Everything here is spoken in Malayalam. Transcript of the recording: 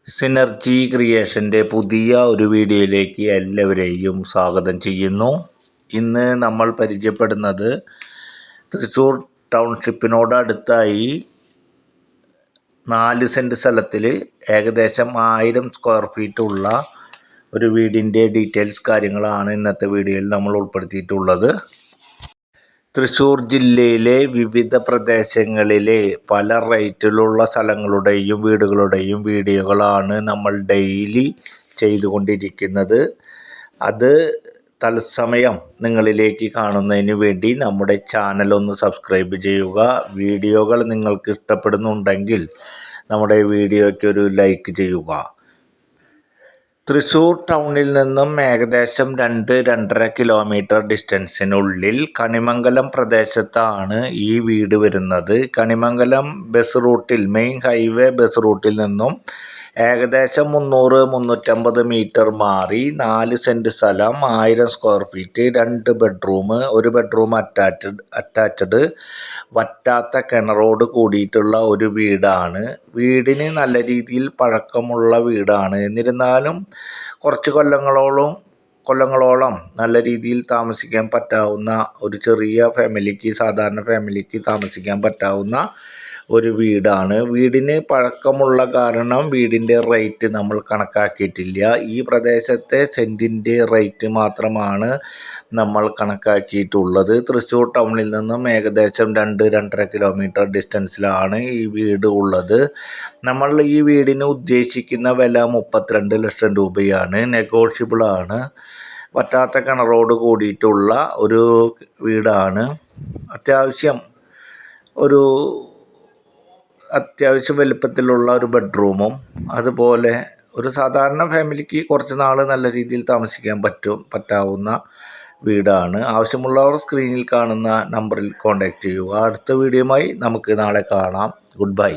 സിനർജി ക്രിയേഷൻ്റെ പുതിയ ഒരു വീഡിയോയിലേക്ക് എല്ലാവരെയും സ്വാഗതം ചെയ്യുന്നു. ഇന്ന് നമ്മൾ പരിചയപ്പെടുന്നത് തൃശ്ശൂർ ടൗൺഷിപ്പിനോട് അടുത്തായി 4 സെൻറ്റ് സ്ഥലത്തിൽ ഏകദേശം 1000 സ്ക്വയർ ഫീറ്റ് ഉള്ള ഒരു വീടിൻ്റെ ഡീറ്റെയിൽസ് കാര്യങ്ങളാണ് ഇന്നത്തെ വീഡിയോയിൽ നമ്മൾ ഉൾപ്പെടുത്തിയിട്ടുള്ളത്. തൃശ്ശൂർ ജില്ലയിലെ വിവിധ പ്രദേശങ്ങളിലെ പല റേറ്റിലുള്ള സ്ഥലങ്ങളുടെയും വീടുകളുടെയും വീഡിയോകളാണ് നമ്മൾ ഡെയിലി ചെയ്തുകൊണ്ടിരിക്കുന്നത്. അത് തത്സമയം നിങ്ങളിലേക്ക് കാണുന്നതിന് വേണ്ടി നമ്മുടെ ചാനൽ ഒന്ന് സബ്സ്ക്രൈബ് ചെയ്യുക. വീഡിയോകൾ നിങ്ങൾക്ക് ഇഷ്ടപ്പെടുന്നുണ്ടെങ്കിൽ നമ്മുടെ വീഡിയോയ്ക്ക് ഒരു ലൈക്ക് ചെയ്യുക. തൃശ്ശൂർ ടൗണിൽ നിന്നും ഏകദേശം 2-2.5 കിലോമീറ്റർ ഡിസ്റ്റൻസിനുള്ളിൽ കണിമംഗലം പ്രദേശത്താണ് ഈ വീട് വരുന്നത്. കണിമംഗലം ബസ് റൂട്ടിൽ, മെയിൻ ഹൈവേ ബസ് റൂട്ടിൽ നിന്നും ഏകദേശം 300-350 മീറ്റർ മാറി 4 സെൻറ്റ് സ്ഥലം, 1000 square feet, 2 bedroom, 1 bedroom attached, വറ്റാത്ത കിണറോട് കൂടിയിട്ടുള്ള ഒരു വീടാണ്. വീടിന് നല്ല രീതിയിൽ പഴക്കമുള്ള വീടാണ്. എന്നിരുന്നാലും കുറച്ച് കൊല്ലങ്ങളോളം നല്ല രീതിയിൽ താമസിക്കാൻ പറ്റാവുന്ന ഒരു ചെറിയ ഫാമിലിക്ക്, സാധാരണ ഫാമിലിക്ക് താമസിക്കാൻ പറ്റാവുന്ന ഒരു വീടാണ്. വീടിന് പഴക്കമുള്ള കാരണം വീടിൻ്റെ റേറ്റ് നമ്മൾ കണക്കാക്കിയിട്ടില്ല. ഈ പ്രദേശത്തെ സെൻറ്റിൻ്റെ റേറ്റ് മാത്രമാണ് നമ്മൾ കണക്കാക്കിയിട്ടുള്ളത്. തൃശ്ശൂർ ടൗണിൽ നിന്നും ഏകദേശം 2-2.5 കിലോമീറ്റർ ഡിസ്റ്റൻസിലാണ് ഈ വീട് ഉള്ളത്. നമ്മൾ ഈ വീടിന് ഉദ്ദേശിക്കുന്ന വില 32 ലക്ഷം രൂപയാണ്. നെഗോഷ്യബിളാണ്. വറ്റാത്ത കിണറോട് കൂടിയിട്ടുള്ള ഒരു വീടാണ്. അത്യാവശ്യം വലുപ്പത്തിലുള്ള ഒരു ബെഡ്റൂമും, അതുപോലെ ഒരു സാധാരണ ഫാമിലിക്ക് കുറച്ച് നാൾ നല്ല രീതിയിൽ താമസിക്കാൻ പറ്റാവുന്ന വീടാണ്. ആവശ്യമുള്ളവർ സ്ക്രീനിൽ കാണുന്ന നമ്പറിൽ കോൺടാക്റ്റ് ചെയ്യുക. അടുത്ത വീഡിയോയുമായി നമുക്ക് നാളെ കാണാം. Good bye.